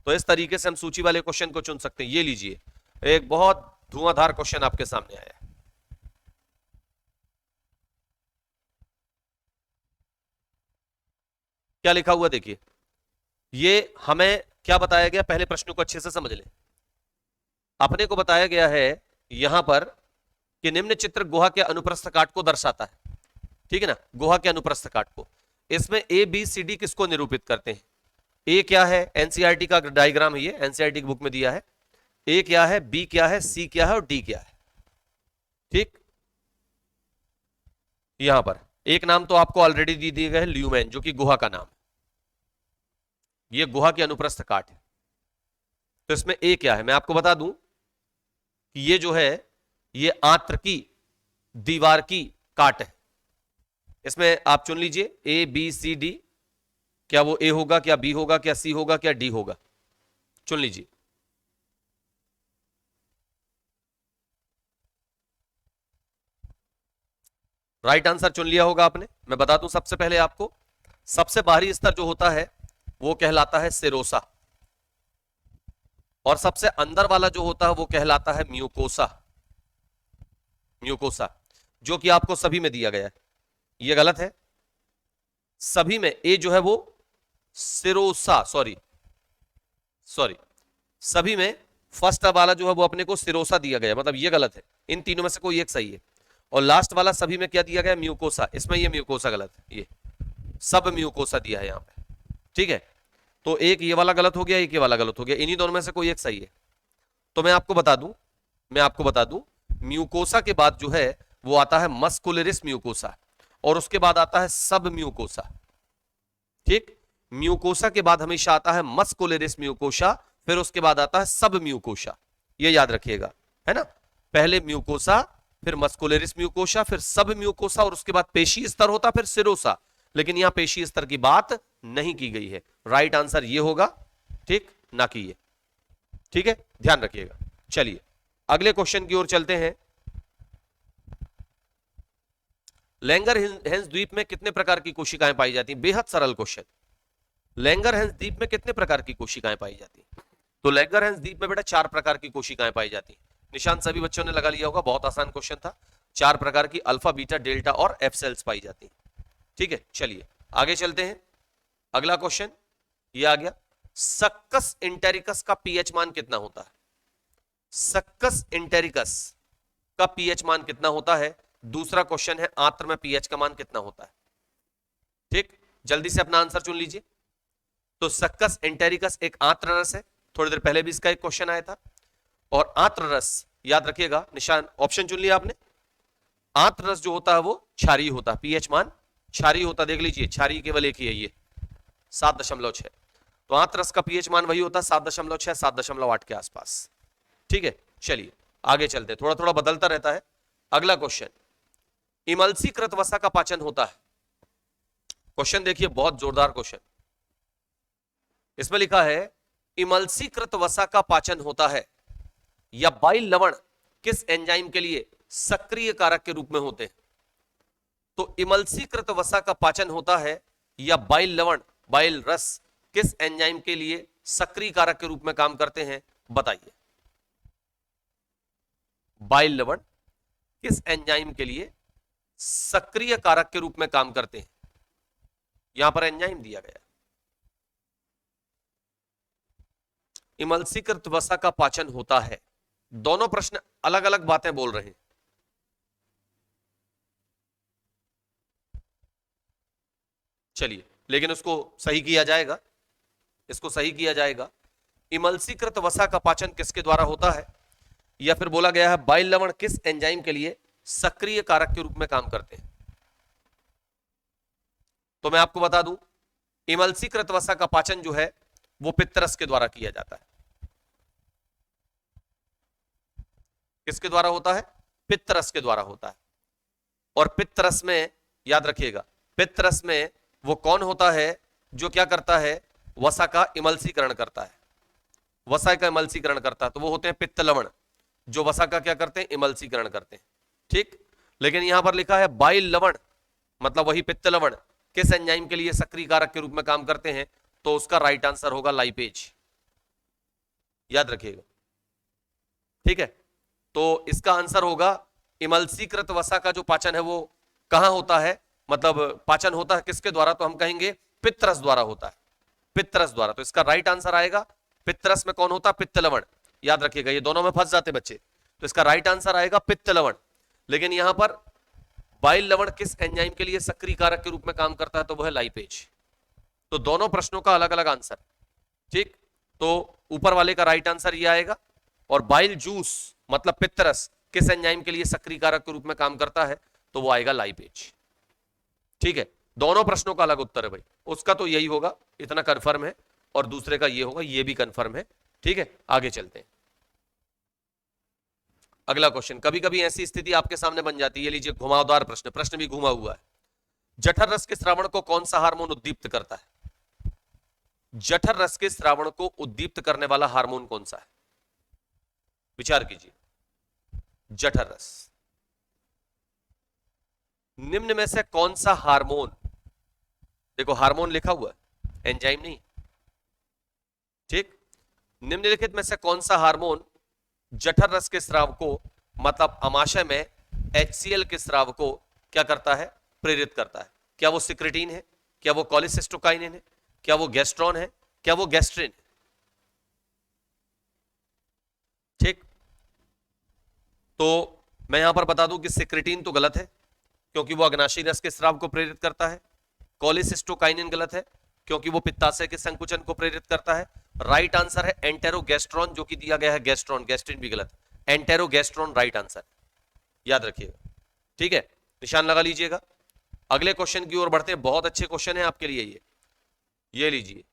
तो इस तरीके से हम सूची वाले क्वेश्चन को चुन सकते हैं। ये लीजिए, एक बहुत धुआंधार क्वेश्चन आपके सामने आया है। क्या लिखा हुआ देखिए, ये हमें क्या बताया गया, पहले प्रश्न को अच्छे से समझ लें। अपने को बताया गया है यहां पर कि निम्न चित्र गुहा के अनुप्रस्थ काट को दर्शाता है, ठीक है ना, गुहा के अनुप्रस्थ काट को। इसमें ए बी सी डी किसको निरूपित करते हैं? ए क्या है? एनसीईआरटी का डायग्राम है ये, एनसीईआरटी की बुक में दिया है। ए क्या है, बी क्या है, सी क्या है और डी क्या है। ठीक, यहां पर एक नाम तो आपको ऑलरेडी दे दिए गए हैं, ल्यूमेन, जो कि गुहा का नाम है। ये गुहा के अनुप्रस्थ काट है। तो इसमें ए क्या है मैं आपको बता दूं कि ये जो है ये आंत्र की दीवार की काट है। इसमें आप चुन लीजिए ए बी सी डी, क्या वो ए होगा, क्या बी होगा, क्या सी होगा, क्या डी होगा, चुन लीजिए। राइट आंसर चुन लिया होगा आपने। मैं बता दूं सबसे पहले आपको, सबसे बाहरी स्तर जो होता है वो कहलाता है सेरोसा, और सबसे अंदर वाला जो होता है वो कहलाता है म्यूकोसा। म्यूकोसा जो कि आपको सभी में दिया गया है, ये गलत है। सभी में ए जो है वो सिरोसा, सॉरी सभी में फर्स्ट वाला जो है वो अपने को सिरोसा दिया गया, मतलब ये गलत है। इन तीनों में से कोई एक सही है। और लास्ट वाला सभी में क्या दिया गया? म्यूकोसा। इसमें ये म्यूकोसा गलत है, ये सब म्यूकोसा दिया है यहां पे, ठीक है। तो एक ये वाला गलत हो गया, एक ये वाला गलत हो गया, इन्हीं दोनों में से कोई एक सही है। तो मैं आपको बता दूं म्यूकोसा के बाद जो है वो आता है मस्कुलरिस म्यूकोसा, और उसके बाद आता है सब म्यूकोसा। ठीक, म्यूकोसा के बाद हमेशा आता है मस्कुलरिस म्यूकोसा, फिर उसके बाद आता है सब म्यूकोसा। ये याद रखिएगा, है ना। पहले म्यूकोसा, फिर मस्कुलरिस म्यूकोसा, फिर सब म्यूकोसा, और उसके बाद पेशी स्तर होता, फिर सिरोसा। लेकिन यहां पेशी स्तर की बात नहीं की गई है। राइट आंसर ये होगा, ठीक, ना कि ये। ठीक है, ध्यान रखिएगा। चलिए अगले क्वेश्चन की ओर चलते हैं। लैंगरहैंस द्वीप में कितने प्रकार की कोशिकाएं पाई जाती हैं? बेहद सरल क्वेश्चन। लैंगरहैंस द्वीप में कितने प्रकार की कोशिकाएं पाई जाती हैं? तो लैंगरहैंस द्वीप में बेटा 4 प्रकार की कोशिकाएं पाई जाती हैं। निशान सभी बच्चों ने लगा लिया होगा, बहुत आसान क्वेश्चन था। 4 प्रकार की अल्फा, बीटा, डेल्टा और एफ सेल्स पाई जाती हैं। ठीक है, चलिए आगे चलते हैं। अगला क्वेश्चन ये आ गया, सक्कस इंटेरिकस का पीएच मान कितना होता है? सक्कस इंटेरिकस का पीएच मान कितना होता है? दूसरा क्वेश्चन है आंत्र में पीएच का मान कितना होता है? ठीक, जल्दी से अपना आंसर चुन लीजिए। तो सक्कस इंटेरिकस एक आंत्र रस है, थोड़ी देर पहले भी इसका एक क्वेश्चन आया था। और आंत्र रस याद रखिएगा, निशान ऑप्शन चुन लिया आपने। आंत्र रस जो होता है वो क्षारीय होता है, पीएच मान क्षारीय होता, देख लीजिए क्षारीय केवल एक ही है, ये 7.6। तो आंत्र रस का पीएच मान वही होता है 7.6, 7.8 के आसपास। ठीक है, चलिए आगे चलते हैं, थोड़ा थोड़ा बदलता रहता है। अगला क्वेश्चन, इमल्सीकृत वसा का पाचन होता है। क्वेश्चन देखिए, बहुत जोरदार क्वेश्चन। इसमें लिखा है इमल्सीकृत वसा का पाचन होता है या बाइल लवण किस एंजाइम के लिए सक्रिय कारक के रूप में होते हैं? तो इमल्सीकृत वसा का पाचन होता है या बाइल लवण, बाइल रस किस एंजाइम के लिए सक्रिय कारक के रूप में काम करते हैं? बताइए। बाइल लवण किस एंजाइम के लिए सक्रिय कारक के रूप में काम करते हैं? यहां पर एंजाइम दिया गया। इमल्सीकृत वसा का पाचन होता है, दोनों प्रश्न अलग अलग बातें बोल रहे हैं। चलिए, लेकिन उसको सही किया जाएगा, इसको सही किया जाएगा। इमल्सीकृत वसा का पाचन किसके द्वारा होता है? या फिर बोला गया है बाइल लवण किस एंजाइम के लिए सक्रिय कारक के रूप में काम करते हैं? तो मैं आपको बता दूं, इमल्सीकृत वसा का पाचन जो है वो पित्तरस के द्वारा किया जाता है। किसके द्वारा होता है? पित्तरस के द्वारा होता है। और पित्तरस में याद रखिएगा, पित्तरस में वो कौन होता है जो क्या करता है? वसा का इमल्सीकरण करता है। वसा का इमल्सीकरण करता है, तो वो होते हैं पित्त लवण, जो वसा का क्या करते हैं? इमल्सीकरण करते हैं। ठीक, लेकिन यहां पर लिखा है बाइल लवण, मतलब वही पित्त लवण किस एंजाइम के लिए सक्रिय कारक के रूप में काम करते हैं? तो उसका राइट आंसर होगा लाइपेज, याद रखिएगा। ठीक है, तो इसका आंसर होगा इमल्सीकृत वसा का जो पाचन है वो कहां होता है, मतलब पाचन होता है किसके द्वारा? तो हम कहेंगे पित्तरस द्वारा होता है, पित्तरस द्वारा। तो इसका राइट आंसर आएगा, पित्तरस में कौन होता है? पित्त लवण। याद रखिएगा, ये दोनों में फंस जाते बच्चे। तो इसका राइट आंसर आएगा पित्त लवण। लेकिन यहां पर बाइल लवण किस एंजाइम के लिए सक्रिय कारक के रूप में काम करता है, तो वह है लाइपेज। तो दोनों प्रश्नों का अलग अलग आंसर, ठीक। तो ऊपर वाले का राइट आंसर ये आएगा। और बाइल जूस मतलब पित्तरस किस एंजाइम के लिए सक्रिय कारक के रूप में काम करता है, तो वो आएगा लाइपेज। ठीक है, दोनों प्रश्नों का अलग उत्तर है भाई। उसका तो यही होगा, इतना कंफर्म है, और दूसरे का ये होगा, ये भी कंफर्म है। ठीक है, आगे चलते हैं। अगला क्वेश्चन, कभी कभी ऐसी स्थिति आपके सामने बन जाती है, ये लीजिए घुमावदार प्रश्न, प्रश्न भी घुमा हुआ है। जठर रस के श्रावण को कौन सा हार्मोन उद्दीप्त करता है? जठर रस के श्रावण को उद्दीप्त करने वाला हार्मोन कौन सा है? विचार कीजिए। जठर रस, निम्न में से कौन सा हार्मोन, देखो हार्मोन लिखा हुआ है, एंजाइम नहीं, ठीक। निम्नलिखित में से कौन सा हार्मोन जठर रस के स्राव को, मतलब अमाशय में HCl के स्राव को क्या करता है? प्रेरित करता है। क्या वो सिक्रेटिन है? क्या वो कोलिसिस्टोकाइनिन है? क्या वो गैस्ट्रॉन है? क्या वो गैस्ट्रिन है? ठीक, तो मैं यहां पर बता दूं कि सिक्रेटिन तो गलत है क्योंकि वो अग्नाशयी रस के स्राव को प्रेरित करता है। कोलिसिस्टोकाइनिन गलत है क्योंकि वो पित्ताशय के संकुचन को प्रेरित करता है। राइट आंसर है एंटेरोगैस्ट्रॉन, जो कि दिया गया है गैस्ट्रॉन, गैस्ट्रिन भी गलत है। एंटेरोगैस्ट्रॉन राइट आंसर, याद रखिएगा। ठीक है, निशान लगा लीजिएगा। अगले क्वेश्चन की ओर बढ़ते हैं, बहुत अच्छे क्वेश्चन है आपके लिए ये लीजिए।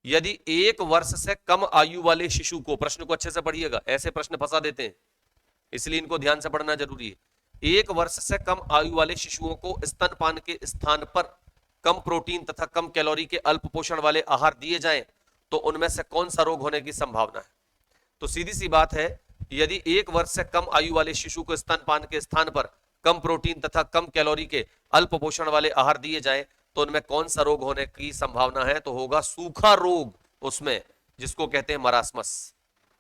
यदि 1 वर्ष से कम आयु वाले शिशु को, प्रश्न को अच्छे से पढ़िएगा, ऐसे प्रश्न फंसा देते हैं, इसलिए इनको ध्यान से पढ़ना जरूरी है। 1 वर्ष से कम आयु वाले शिशुओं को स्तनपान के स्थान पर कम प्रोटीन तथा कम कैलोरी के अल्प पोषण वाले आहार दिए जाएं तो उनमें से कौन सा रोग होने की संभावना है? तो सीधी सी बात है, यदि 1 वर्ष से कम आयु वाले शिशु को स्तनपान के स्थान पर कम प्रोटीन तथा कम कैलोरी के अल्प पोषण वाले आहार दिए जाएं तो उनमें कौन सा रोग होने की संभावना है? तो होगा सूखा रोग उसमें, जिसको कहते हैं मरासमस।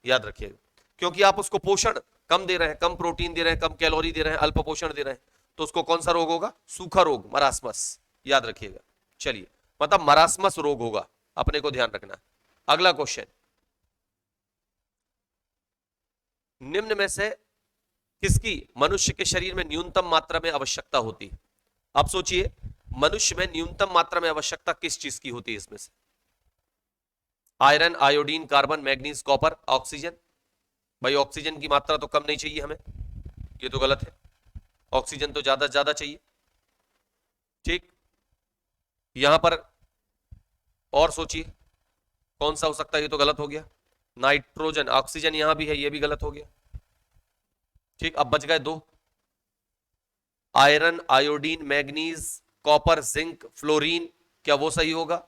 याद रखिएगा, क्योंकि आप उसको पोषण कम दे रहे हैं, कम प्रोटीन दे रहे हैं, कम कैलोरी दे रहे हैं, अल्प पोषण दे रहे हैं, तो उसको कौन सा रोग होगा? सूखा रोग, मरासमस। याद रखिएगा। चलिए, मतलब मरासमस रोग होगा, अपने को ध्यान रखना। अगला क्वेश्चन, निम्न में से किसकी मनुष्य के शरीर में न्यूनतम मात्रा में आवश्यकता होती है? आप सोचिए, मनुष्य में न्यूनतम मात्रा में आवश्यकता किस चीज की होती है इसमें से? Iron, iodine, carbon, manganese, copper, oxygen. भाई ऑक्सीजन की मात्रा तो कम नहीं चाहिए हमें, ये तो गलत है। ऑक्सीजन तो ज्यादा से ज्यादा चाहिए। ठीक, यहां पर और सोचिए कौन सा हो सकता है, ये तो गलत हो गया। नाइट्रोजन, ऑक्सीजन यहां भी है, ये भी गलत हो गया। ठीक, अब बच गए 2, iron, iodine, manganese, copper, zinc, fluorine. क्या वो सही होगा?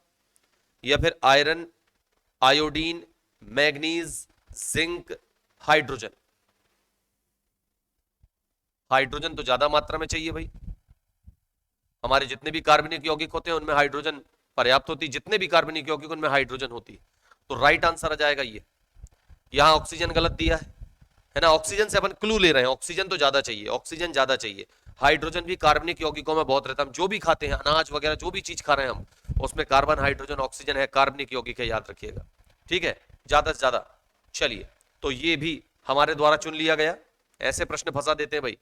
या फिर iron, iodine, manganese, zinc, hydrogen. Hydrogen तो ज्यादा मात्रा में चाहिए भाई, हमारे जितने भी कार्बनिक यौगिक होते हैं उनमें हाइड्रोजन पर्याप्त होती है, जितने भी कार्बनिक यौगिक उनमें हाइड्रोजन होती है। तो राइट आंसर आ जाएगा ये। यहां ऑक्सीजन गलत दिया है ना, ऑक्सीजन से अपन क्लू ले रहे हैं, ऑक्सीजन तो ज्यादा चाहिए, ऑक्सीजन ज्यादा चाहिए। हाइड्रोजन भी कार्बनिक यौगिकों में बहुत रहता है, हम जो भी खाते हैं, अनाज वगैरह जो भी चीज खा रहे हैं हम, उसमें कार्बन, हाइड्रोजन, ऑक्सीजन है, कार्बनिक यौगिक है, याद रखिएगा। ठीक है, ज्यादा से ज्यादा। चलिए, तो ये भी हमारे द्वारा चुन लिया गया। ऐसे प्रश्न फंसा देते हैं भाई।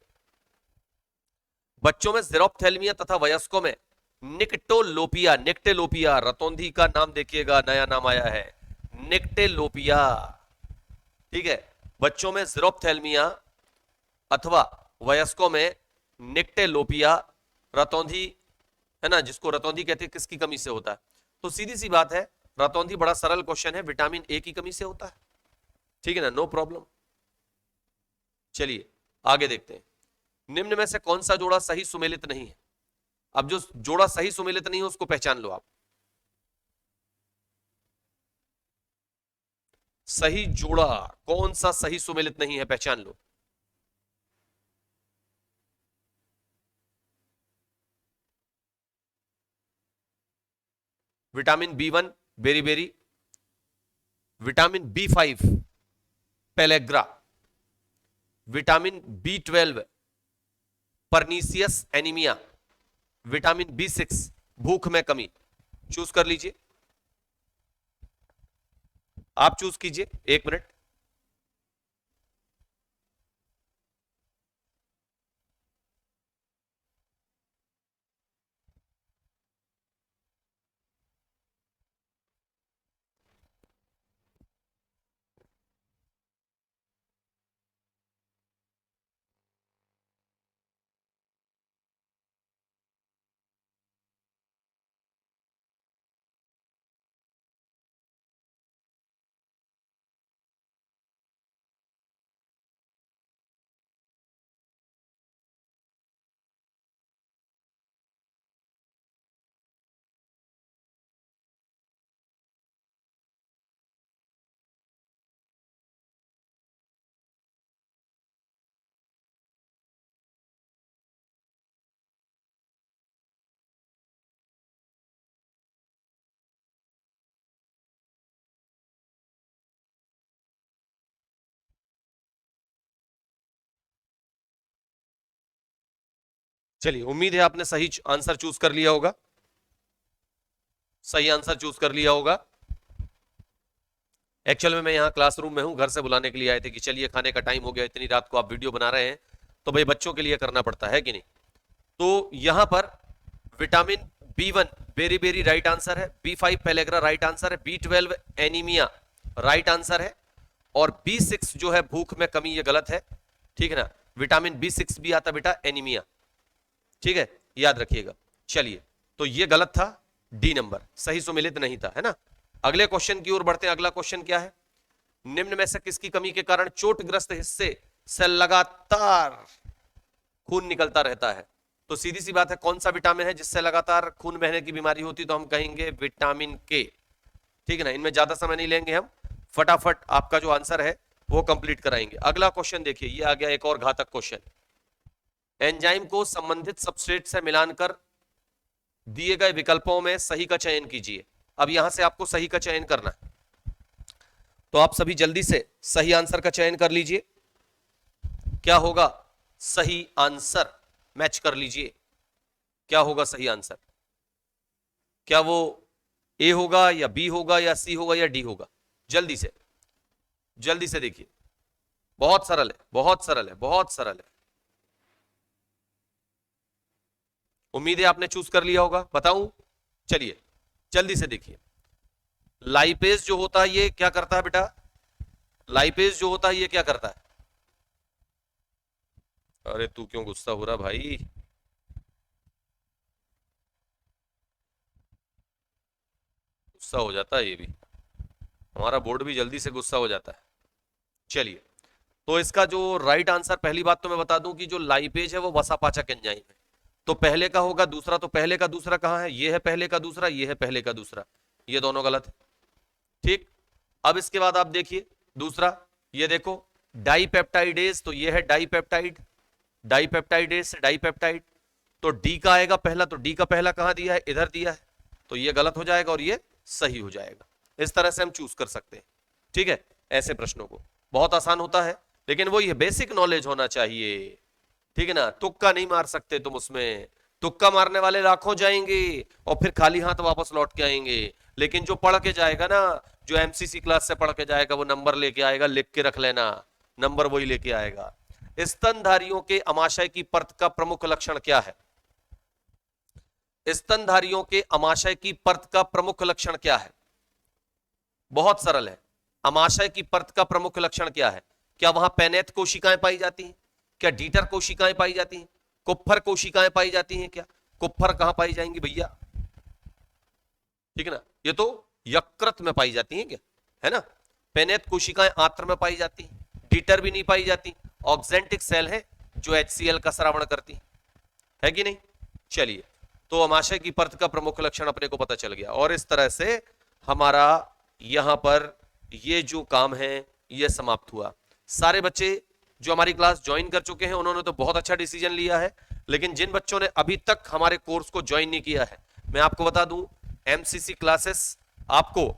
बच्चों में ज़ेरोफ्थैल्मिया तथा वयस्कों में निक्टोलोपिया, निक्टेलोपिया, रतौंधी का नाम देखिएगा, नया नाम आया है, निक्टेलोपिया। ठीक है, बच्चों में ज़ेरोफ्थैल्मिया अथवा वयस्कों में निक्टेलोपिया, रतौंधी है ना, जिसको रतौंधी कहते हैं, किसकी कमी से होता है? तो सीधी सी बात है, रतौंधी बड़ा सरल क्वेश्चन है, विटामिन ए की कमी से होता है। ठीक है ना, नो प्रॉब्लम। चलिए आगे देखते हैं, निम्न में से कौन सा जोड़ा सही सुमेलित नहीं है? अब जो जोड़ा सही सुमेलित नहीं है उसको पहचान लो आप। सही जोड़ा कौन सा सही सुमेलित नहीं है, पहचान लो। Vitamin B1 beriberi, vitamin B5 pellagra, vitamin B12 pernicious anaemia, vitamin B6 भूख में कमी। चूज कर लीजिए, आप चूज कीजिए, 1 मिनट। चलिए, उम्मीद है आपने सही आंसर चूज कर लिया होगा, सही आंसर चूज कर लिया होगा। एक्चुअल में मैं यहाँ क्लासरूम में हूँ, घर से बुलाने के लिए आए थे कि चलिए खाने का टाइम हो गया, इतनी रात को आप वीडियो बना रहे हैं तो भाई बच्चों के लिए करना पड़ता है कि नहीं। तो यहां पर vitamin B1 beriberi right answer है, B5 पेलेग्रा राइट आंसर है, B12 एनीमिया राइट आंसर है, और B6 जो है भूख में कमी, ये गलत है, ठीक है ना। विटामिन B6 भी आता बेटा एनीमिया, ठीक है, याद रखिएगा। चलिए, तो ये गलत था, डी नंबर सही सुमेलित नहीं था, है ना। अगले क्वेश्चन की ओर बढ़ते हैं। अगला क्वेश्चन क्या है, निम्न में से किसकी कमी के कारण चोटग्रस्त हिस्से से लगातार खून निकलता रहता है। तो सीधी सी बात है, कौन सा विटामिन है जिससे लगातार खून बहने की बीमारी होती, तो हम कहेंगे विटामिन के, ठीक है ना। इनमें ज्यादा समय नहीं लेंगे हम, फटाफट आपका जो आंसर है वो कंप्लीट कराएंगे। अगला क्वेश्चन देखिए, ये आ गया एक और घातक क्वेश्चन। एंजाइम को संबंधित सबस्ट्रेट से मिलान कर दिए गए विकल्पों में सही का चयन कीजिए। अब यहां से आपको सही का चयन करना है, तो आप सभी जल्दी से सही आंसर का चयन कर लीजिए। क्या होगा सही आंसर, मैच कर लीजिए, क्या होगा सही आंसर। क्या वो ए होगा या बी होगा या सी होगा या डी होगा, जल्दी से देखिए। बहुत सरल है, बहुत सरल है, बहुत सरल है। उम्मीद है आपने चूज कर लिया होगा, बताऊं। चलिए जल्दी से देखिए। लाइपेज जो होता है ये क्या करता है बेटा, लाइपेज जो होता है ये क्या करता है। अरे तू क्यों गुस्सा हो रहा भाई, गुस्सा हो जाता है ये भी, हमारा बोर्ड भी जल्दी से गुस्सा हो जाता है। चलिए, तो इसका जो राइट आंसर, पहली बात तो मैं बता दूं कि जो लाइपेज है वो वसापाचक एंजाइम है, तो पहले का होगा दूसरा, तो पहले का दूसरा कहां है, ये है पहले का दूसरा, ये है पहले का दूसरा, ये दोनों गलत है, ठीक। अब इसके बाद आप देखिए दूसरा, ये देखो डाइपेप्टाइडेज, तो ये है डाइपेप्टाइड, डाइपेप्टाइडेज से डाइपेप्टाइड, तो डी का आएगा पहला, तो डी का पहला कहां दिया है, इधर दिया है, तो ये गलत हो जाएगा और ये सही हो जाएगा। इस तरह से हम चूज कर सकते हैं, ठीक है। ऐसे प्रश्नों को बहुत आसान होता है, लेकिन वो ये बेसिक नॉलेज होना चाहिए, ठीक है ना। तुक्का नहीं मार सकते तुम उसमें, तुक्का मारने वाले लाखों जाएंगे और फिर खाली हाथ वापस लौट के आएंगे, लेकिन जो पढ़ के जाएगा ना, जो एमसीसी क्लास से पढ़ के जाएगा, वो नंबर लेके आएगा, लिख के रख लेना, नंबर वही लेके आएगा। स्तनधारियों के अमाशय की परत का प्रमुख लक्षण क्या है, स्तनधारियों के अमाशय की परत का प्रमुख लक्षण क्या है। बहुत सरल है, अमाशय की परत का प्रमुख लक्षण क्या है। क्या वहां पैनेथ कोशिकाएं पाई जाती हैं, क्या डीटर कोशिकाएं पाई जाती हैं, कुप्फर कोशिकाएं पाई जाती हैं, क्या कुप्फर कहां पाई जाएंगी भैया, ठीक है ना, ये तो यकृत में पाई जाती हैं क्या, है ना। पैनेथ कोशिकाएं आंत्र में पाई जाती हैं, डीटर भी नहीं पाई जाती, ऑक्जेंटिक सेल है जो HCl का स्रावण करती है कि नहीं। चलिए, तो अमाशय की परत का प्रमुख लक्षण अपने को पता चल गया, और इस तरह से हमारा यहां पर ये जो काम है ये समाप्त हुआ। सारे बच्चे जो हमारी क्लास ज्वाइन कर चुके हैं उन्होंने तो बहुत अच्छा डिसीजन लिया है, लेकिन जिन बच्चों ने अभी तक हमारे कोर्स को ज्वाइन नहीं किया है, मैं आपको बता दूं एमसीसी क्लासेस, आपको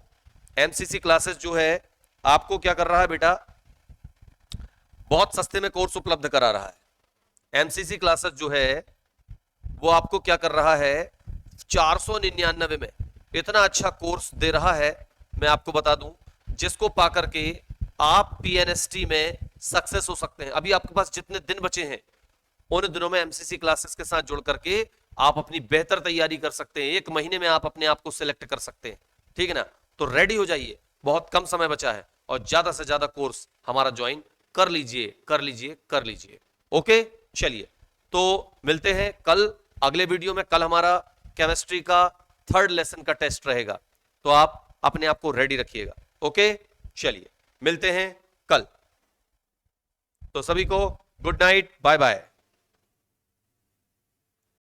एमसीसी क्लासेस जो है आपको क्या कर रहा है बेटा, बहुत सस्ते में कोर्स उपलब्ध करा रहा है। एमसीसी क्लासेस जो है वो आपको क्या कर रहा है, 499 में इतना अच्छा कोर्स दे रहा है, मैं आपको बता दूं, जिसको पाकर के आप पीएनएसटी में सक्सेस हो सकते हैं। अभी आपके पास जितने दिन बचे हैं उन दिनों में एमसीसी क्लासेस के साथ जुड़ करके आप अपनी बेहतर तैयारी कर सकते हैं, 1 महीने में आप अपने आप को सिलेक्ट कर सकते हैं, ठीक है ना। तो रेडी हो जाइए, बहुत कम समय बचा है, और ज्यादा से ज्यादा कोर्स हमारा ज्वाइन कर लीजिए, कर लीजिए, कर लीजिए। ओके, चलिए तो मिलते हैं कल अगले वीडियो में। कल हमारा केमिस्ट्री का 3rd लेसन का टेस्ट रहेगा, तो आप अपने आप को रेडी रखिएगा। ओके, चलिए मिलते हैं कल। तो सभी को गुड नाइट, बाय बाय।